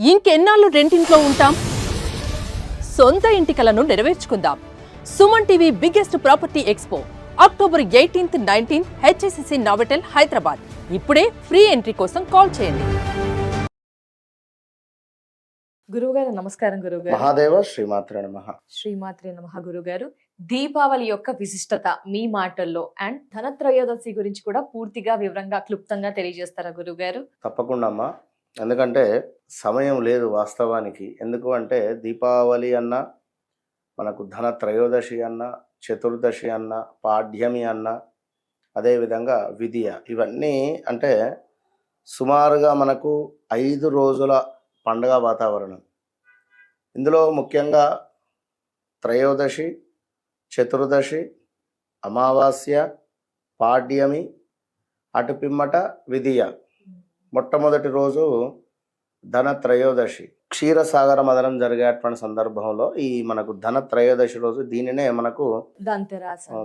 ఇంకెన్నాళ్ళు రెంటింట్లో ఉంటాం? సొంత ఇంటి కలను నెరవేర్చుకుందాం. Suman TV biggest property expo October 18th, 19th HSCC Novotel Hyderabad. ఇప్పుడే ఫ్రీ ఎంట్రీ కోసం కాల్ చేయండి. గురువుగారు నమస్కారం. గురువుగారు మహాదేవ శ్రీమాత్రే నమః. శ్రీమాత్రే నమః. గురుగారు, దీపావళి యొక్క విశిష్టత మీ మాటల్లో అండ్ ధనత్రయోదశి గురించి కూడా పూర్తిగా వివరంగా క్లుప్తంగా తెలియజేస్తారా గురుగారు? తప్పకుండా అమ్మా, ఎందుకంటే సమయం లేదు వాస్తవానికి. ఎందుకు అంటే దీపావళి అన్న, మనకు ధన త్రయోదశి అన్న, చతుర్దశి అన్న, పాడ్యమి అన్న, అదేవిధంగా విధియ, ఇవన్నీ అంటే సుమారుగా మనకు 5 రోజుల పండుగ వాతావరణం. ఇందులో ముఖ్యంగా త్రయోదశి, చతుర్దశి, అమావాస్య, పాడ్యమి, అటు పిమ్మట విధియ. మొట్టమొదటి రోజు ధన త్రయోదశి, క్షీరసాగర మదనం జరిగేటువంటి సందర్భంలో ఈ మనకు ధన త్రయోదశి రోజు దీనినే మనకు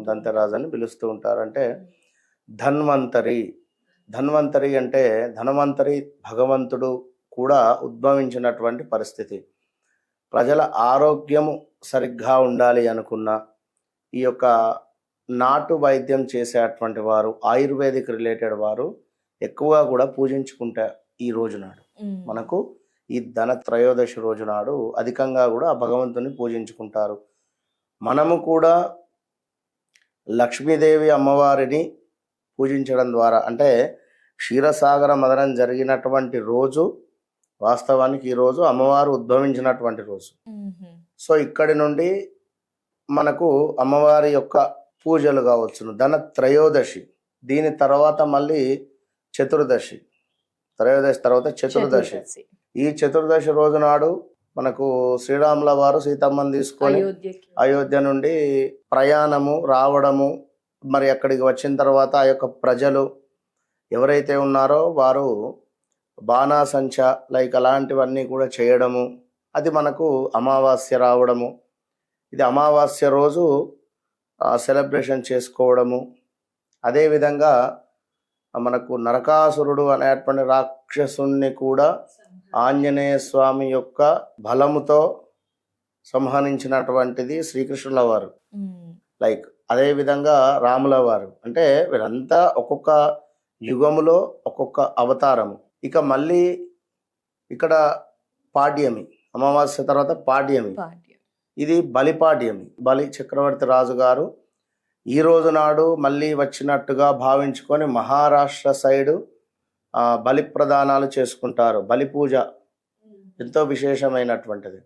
దంతెరాజ్ అని పిలుస్తూ ఉంటారు. అంటే ధన్వంతరి. ధన్వంతరి అంటే ధనవంతరి భగవంతుడు కూడా ఉద్భవించినటువంటి పరిస్థితి. ప్రజల ఆరోగ్యము సరిగ్గా ఉండాలి అనుకున్న ఈ యొక్క నాటు వైద్యం చేసేటువంటి వారు, ఆయుర్వేదిక్ రిలేటెడ్ వారు ఎక్కువగా కూడా పూజించుకుంటారు ఈ రోజు నాడు. మనకు ఈ ధన త్రయోదశి రోజు నాడు అధికంగా కూడా ఆ భగవంతుని పూజించుకుంటారు. మనము కూడా లక్ష్మీదేవి అమ్మవారిని పూజించడం ద్వారా, అంటే క్షీరసాగర మదనం జరిగినటువంటి రోజు వాస్తవానికి ఈ రోజు అమ్మవారు ఉద్భవించినటువంటి రోజు. సో ఇక్కడి నుండి మనకు అమ్మవారి యొక్క పూజలు కావచ్చును. ధన త్రయోదశి, దీని తర్వాత మళ్ళీ చతుర్దశి, త్రయోదశి తర్వాత చతుర్దశి. ఈ చతుర్దశి రోజు నాడు మనకు శ్రీరాముల వారు సీతమ్మని తీసుకొని అయోధ్య నుండి ప్రయాణము రావడము, మరి అక్కడికి వచ్చిన తర్వాత ఆ యొక్క ప్రజలు ఎవరైతే ఉన్నారో వారు బాణాసంచ లైక్ అలాంటివన్నీ కూడా చేయడము, అది మనకు అమావాస్య రావడము. ఇది అమావాస్య రోజు సెలబ్రేషన్ చేసుకోవడము. అదేవిధంగా మనకు నరకాసురుడు అనేటువంటి రాక్షసుణ్ణి కూడా ఆంజనేయ స్వామి యొక్క బలముతో సంహరించినటువంటిది శ్రీకృష్ణుల వారు. లైక్ అదేవిధంగా రాముల వారు. అంటే వీరంతా ఒక్కొక్క యుగములో ఒక్కొక్క అవతారము. ఇక మళ్ళీ ఇక్కడ పాడ్యమి, అమావాస్య తర్వాత పాడ్యమి, ఇది బలిపాడ్యమి. బలి చక్రవర్తి రాజు గారు ఈ రోజు నాడు మళ్ళీ వచ్చినట్టుగా భావించుకొని మహారాష్ట్ర సైడు బలి ప్రదానాలు చేసుకుంటారు. బలి పూజ ఎంతో విశేషమైనటువంటిది.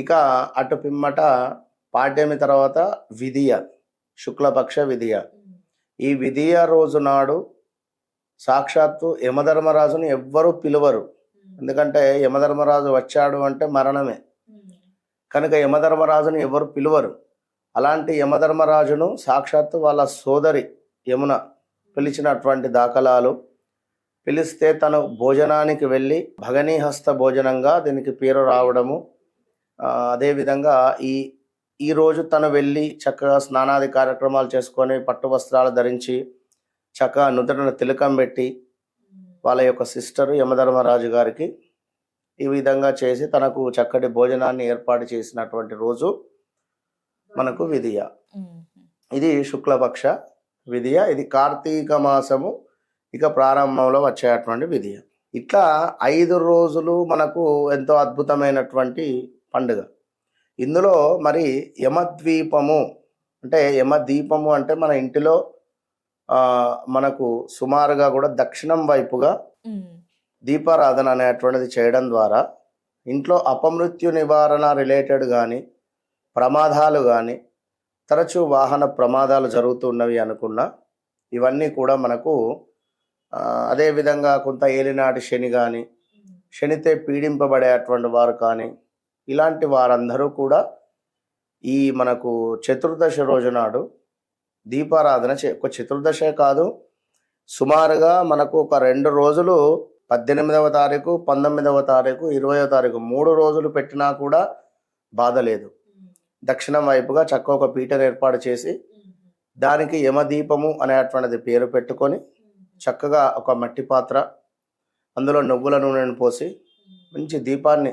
ఇక అటు పిమ్మట పాడ్యమి తర్వాత విధియ, శుక్లపక్ష విధియ. ఈ విధియ రోజు నాడు సాక్షాత్తు యమధర్మరాజుని ఎవ్వరూ పిలువరు. ఎందుకంటే యమధర్మరాజు వచ్చాడు అంటే మరణమే కనుక యమధర్మరాజుని ఎవరు పిలువరు. అలాంటి యమధర్మరాజును సాక్షాత్తు వాళ్ళ సోదరి యమున పిలిచినటువంటి దాఖలాలు. పిలిస్తే తను భోజనానికి వెళ్ళి భగనీహస్త భోజనంగా దీనికి పేరు రావడము. అదేవిధంగా ఈ రోజు తను వెళ్ళి చక్కగా స్నానాది కార్యక్రమాలు చేసుకొని పట్టు వస్త్రాలు ధరించి చక్కగా నుదుటను తిలకం పెట్టి వాళ్ళ యొక్క సిస్టరు యమధర్మరాజు గారికి ఈ విధంగా చేసి తనకు చక్కటి భోజనాన్ని ఏర్పాటు చేసినటువంటి రోజు మనకు విధియ. ఇది శుక్లపక్ష విధియ. ఇది కార్తీక మాసము ఇక ప్రారంభంలో వచ్చేటువంటి విధియ. ఇట్లా 5 రోజులు మనకు ఎంతో అద్భుతమైనటువంటి పండుగ. ఇందులో మరి యమద్వీపము అంటే యమదీపము అంటే మన ఇంటిలో మనకు సుమారుగా కూడా దక్షిణం వైపుగా దీపారాధన అనేటువంటిది చేయడం ద్వారా ఇంట్లో అపమృత్యు నివారణ రిలేటెడ్ కానీ, ప్రమాదాలు కానీ, తరచూ వాహన ప్రమాదాలు జరుగుతున్నవి అనుకున్నా ఇవన్నీ కూడా మనకు, అదేవిధంగా కొంత ఏలినాటి శని కానీ, శనితే పీడింపబడేటువంటి వారు కానీ, ఇలాంటి వారందరూ కూడా ఈ మనకు చతుర్దశి రోజు నాడు దీపారాధన ఒక చతుర్దశే కాదు, సుమారుగా మనకు ఒక 2 రోజులు 18వ తారీఖు, 19వ తారీఖు, 20వ తారీఖు 3 రోజులు పెట్టినా కూడా బాధ లేదు. దక్షిణం వైపుగా చక్కగా ఒక పీటను ఏర్పాటు చేసి దానికి యమదీపము అనేటువంటిది పేరు పెట్టుకొని చక్కగా ఒక మట్టి పాత్ర, అందులో నువ్వుల నూనెను పోసి మంచి దీపాన్ని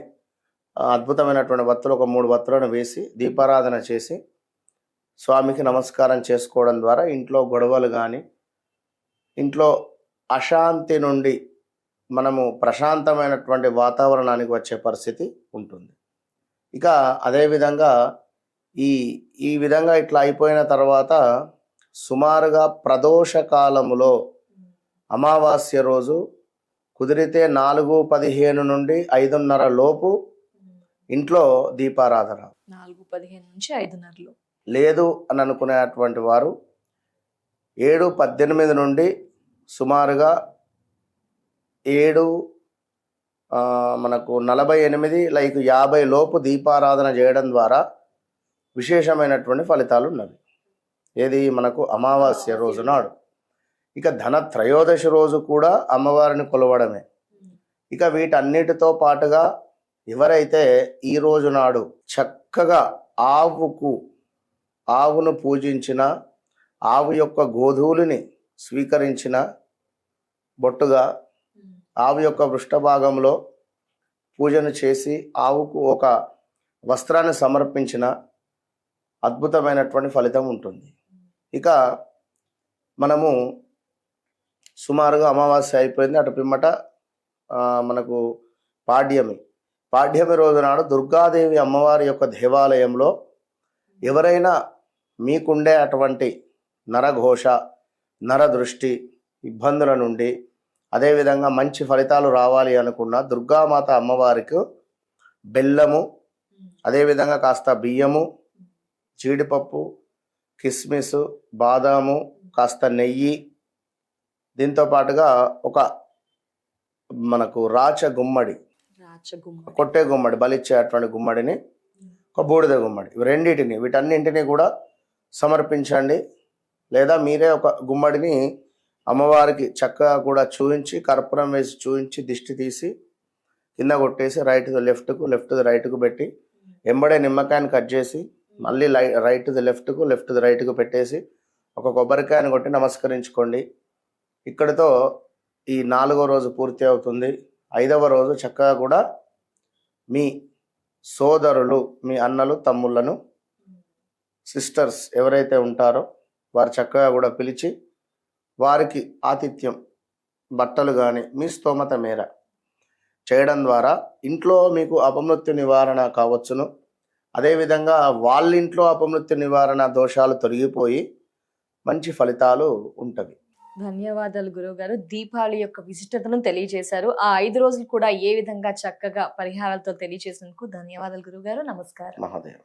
అద్భుతమైనటువంటి వత్తులు ఒక 3 వత్తులను వేసి దీపారాధన చేసి స్వామికి నమస్కారం చేసుకోవడం ద్వారా ఇంట్లో గొడవలు కానీ ఇంట్లో అశాంతి నుండి మనము ప్రశాంతమైనటువంటి వాతావరణానికి వచ్చే పరిస్థితి ఉంటుంది. ఇక అదేవిధంగా ఈ ఈ విధంగా ఇట్లా అయిపోయిన తర్వాత సుమారుగా ప్రదోష కాలములో అమావాస్య రోజు కుదిరితే 4:15 నుండి 5:30 లోపు ఇంట్లో దీపారాధన. 4:15 నుంచి 5:30 లేదు అని అనుకునేటువంటి వారు 7:18 నుండి సుమారుగా 7 మనకు 48 లైక్ 50 లోపు దీపారాధన చేయడం ద్వారా విశేషమైనటువంటి ఫలితాలు ఉన్నవి. ఏది మనకు అమావాస్య రోజు నాడు. ఇక ధన త్రయోదశి రోజు కూడా అమ్మవారిని కొలవడమే. ఇక వీటన్నిటితో పాటుగా ఎవరైతే ఈ రోజు నాడు చక్కగా ఆవును పూజించిన, ఆవు యొక్క గోధూళిని స్వీకరించిన, బొట్టుగా ఆవు యొక్క పృష్ఠభాగంలో పూజను చేసి ఆవుకు ఒక వస్త్రాన్ని సమర్పించిన అద్భుతమైనటువంటి ఫలితం ఉంటుంది. ఇక మనము సుమారుగా అమావాస్య అయిపోయింది. అటు పిమ్మట మనకు పాడ్యమి రోజు నాడు దుర్గాదేవి అమ్మవారి యొక్క దేవాలయంలో ఎవరైనా మీకుండే అటువంటి నరఘోష, నరదృష్టి ఇబ్బందుల నుండి, అదేవిధంగా మంచి ఫలితాలు రావాలి అనుకున్న దుర్గామాత అమ్మవారికి బెల్లము, అదేవిధంగా కాస్త బియ్యము, జీడిపప్పు, కిస్మిస్, బాదాము, కాస్త నెయ్యి, దీంతో పాటుగా ఒక మనకు కొట్టే గుమ్మడి, బలిచ్చేటువంటి గుమ్మడిని, ఒక బూడిద గుమ్మడి, వీటన్నింటినీ కూడా సమర్పించండి. లేదా మీరే ఒక గుమ్మడిని అమ్మవారికి చక్కగా కూడా చూయించి, కర్పూరం వేసి చూయించి, దిష్టి తీసి కింద కొట్టేసి రైట్ ది రైట్కు పెట్టి ఎంబడే నిమ్మకాయని కట్ చేసి మళ్ళీ రైట్ ది రైట్కు పెట్టేసి ఒక కొబ్బరికాయని కొట్టి నమస్కరించుకోండి. ఇక్కడితో ఈ 4వ రోజు పూర్తి అవుతుంది. 5వ రోజు చక్కగా కూడా మీ సోదరులు, మీ అన్నలు, తమ్ముళ్ళను, సిస్టర్స్ ఎవరైతే ఉంటారో వారు చక్కగా కూడా పిలిచి వారికి ఆతిథ్యం, బట్టలు కానీ మీ స్తోమత మేర చేయడం ద్వారా ఇంట్లో మీకు అపమృత్యు నివారణ కావచ్చును. అదేవిధంగా వాళ్ళ ఇంట్లో అపమృత్యు నివారణ దోషాలు తొలగిపోయి మంచి ఫలితాలు ఉంటవి. ధన్యవాదాలు గురువుగారు. దీపావళి యొక్క విశిష్టతను తెలియజేశారు. ఆ 5 రోజులు కూడా ఏ విధంగా చక్కగా పరిహారాలతో తెలియజేసినందుకు ధన్యవాదాలు గురువుగారు. నమస్కారం. మహాదేవ.